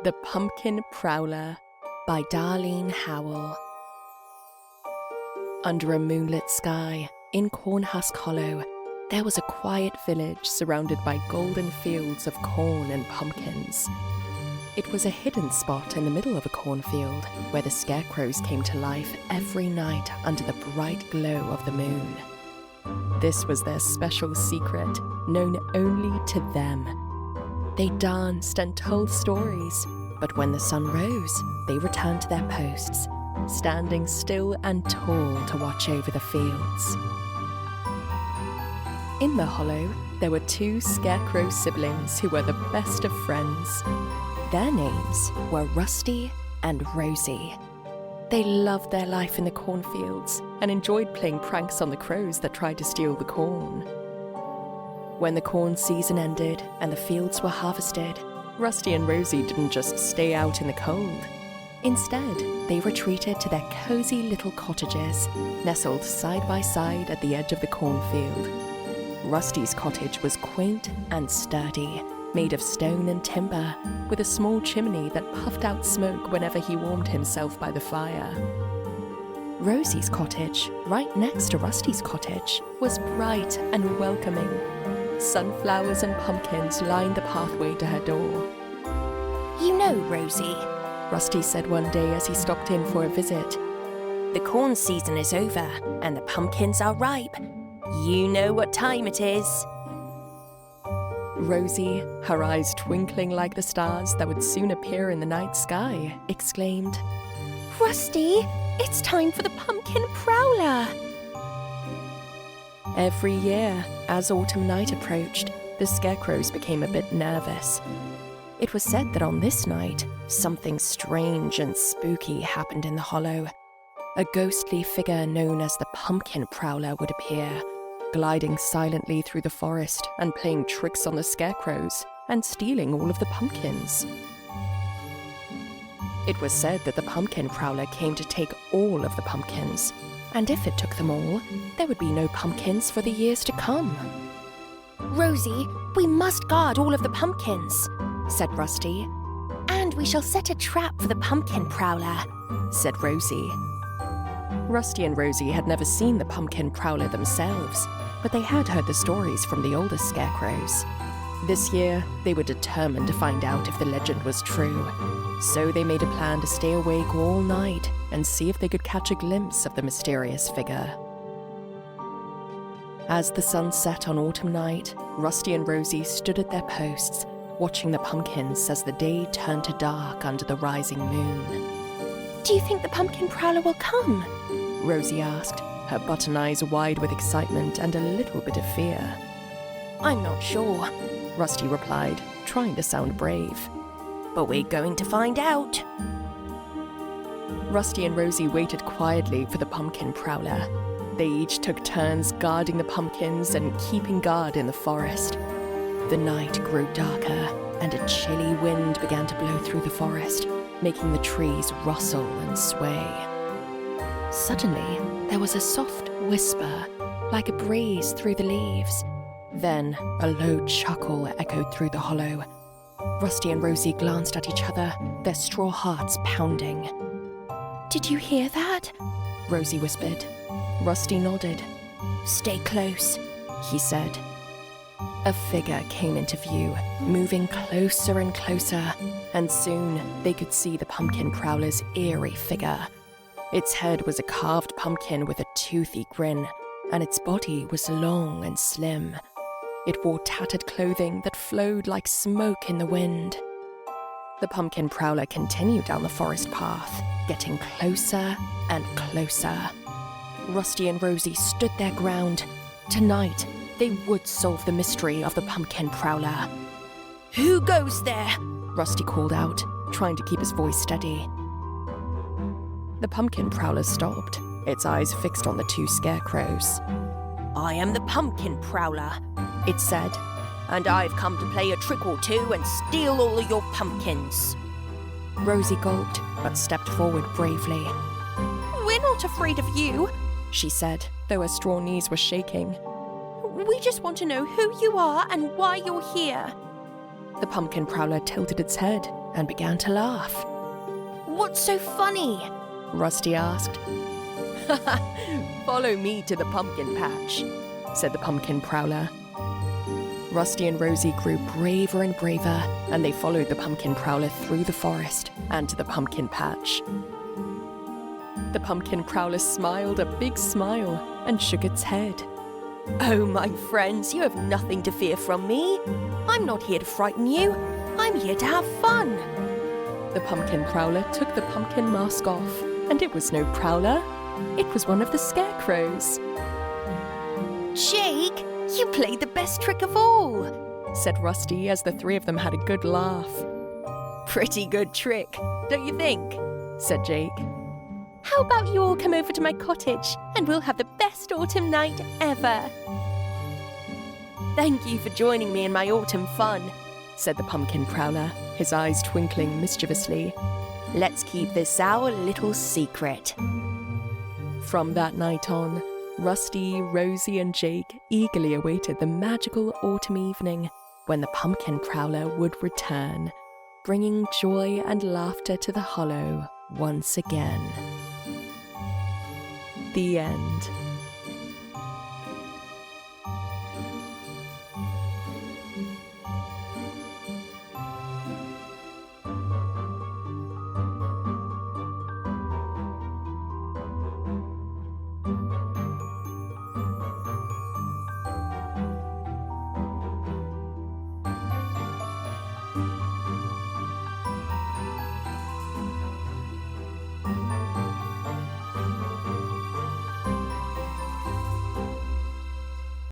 The Pumpkin Prowler by Darlene Howell. Under a moonlit sky, in Cornhusk Hollow, there was a quiet village surrounded by golden fields of corn and pumpkins. It was a hidden spot in the middle of a cornfield where the scarecrows came to life every night under the bright glow of the moon. This was their special secret, known only to them. They danced and told stories, but when the sun rose, they returned to their posts, standing still and tall to watch over the fields. In the hollow, there were two scarecrow siblings who were the best of friends. Their names were Rusty and Rosie. They loved their life in the cornfields and enjoyed playing pranks on the crows that tried to steal the corn. When the corn season ended and the fields were harvested, Rusty and Rosie didn't just stay out in the cold. Instead, they retreated to their cozy little cottages, nestled side by side at the edge of the cornfield. Rusty's cottage was quaint and sturdy, made of stone and timber, with a small chimney that puffed out smoke whenever he warmed himself by the fire. Rosie's cottage, right next to Rusty's cottage, was bright and welcoming. Sunflowers and pumpkins lined the pathway to her door. "You know, Rosie," Rusty said one day as he stopped in for a visit, "the corn season is over and the pumpkins are ripe. You know what time it is." Rosie, her eyes twinkling like the stars that would soon appear in the night sky, exclaimed, "Rusty, it's time for the Pumpkin Prowler!" Every year, as autumn night approached, the scarecrows became a bit nervous. It was said that on this night, something strange and spooky happened in the hollow. A ghostly figure known as the Pumpkin Prowler would appear, gliding silently through the forest and playing tricks on the scarecrows and stealing all of the pumpkins. It was said that the Pumpkin Prowler came to take all of the pumpkins, and if it took them all, there would be no pumpkins for the years to come. "Rosie, we must guard all of the pumpkins," said Rusty. "And we shall set a trap for the Pumpkin Prowler," said Rosie. Rusty and Rosie had never seen the Pumpkin Prowler themselves, but they had heard the stories from the older scarecrows. This year, they were determined to find out if the legend was true, so they made a plan to stay awake all night and see if they could catch a glimpse of the mysterious figure. As the sun set on autumn night, Rusty and Rosie stood at their posts, watching the pumpkins as the day turned to dark under the rising moon. "Do you think the Pumpkin Prowler will come?" Rosie asked, her button eyes wide with excitement and a little bit of fear. "I'm not sure," Rusty replied, trying to sound brave. "But we're going to find out." Rusty and Rosie waited quietly for the Pumpkin Prowler. They each took turns guarding the pumpkins and keeping guard in the forest. The night grew darker, and a chilly wind began to blow through the forest, making the trees rustle and sway. Suddenly, there was a soft whisper, like a breeze through the leaves. Then, a low chuckle echoed through the hollow. Rusty and Rosie glanced at each other, their straw hearts pounding. "Did you hear that?" Rosie whispered. Rusty nodded. "Stay close," he said. A figure came into view, moving closer and closer, and soon they could see the Pumpkin Prowler's eerie figure. Its head was a carved pumpkin with a toothy grin, and its body was long and slim. It wore tattered clothing that flowed like smoke in the wind. The Pumpkin Prowler continued down the forest path, getting closer and closer. Rusty and Rosie stood their ground. Tonight, they would solve the mystery of the Pumpkin Prowler. "Who goes there?" Rusty called out, trying to keep his voice steady. The Pumpkin Prowler stopped, its eyes fixed on the two scarecrows. "I am the Pumpkin Prowler," it said, "and I've come to play a trick or two and steal all of your pumpkins." Rosie gulped, but stepped forward bravely. "We're not afraid of you," she said, though her straw knees were shaking. "We just want to know who you are and why you're here." The pumpkin prowler tilted its head and began to laugh. What's so funny? Rusty asked. Follow me to the pumpkin patch, said the pumpkin prowler. Rusty and Rosie grew braver and braver, and they followed the pumpkin prowler through the forest and to the pumpkin patch. The pumpkin prowler smiled a big smile and shook its head. Oh, my friends, you have nothing to fear from me. I'm not here to frighten you. I'm here to have fun. The pumpkin prowler took the pumpkin mask off, and it was no prowler. It was one of the scarecrows. Jake, you played the best trick of all, said Rusty as the three of them had a good laugh. Pretty good trick, don't you think? said Jake. How about you all come over to my cottage and we'll have the best autumn night ever? Thank you for joining me in my autumn fun, said the pumpkin prowler, his eyes twinkling mischievously. Let's keep this our little secret. From that night on, Rusty, Rosie, and Jake eagerly awaited the magical autumn evening when the pumpkin prowler would return, bringing joy and laughter to the hollow once again. The end.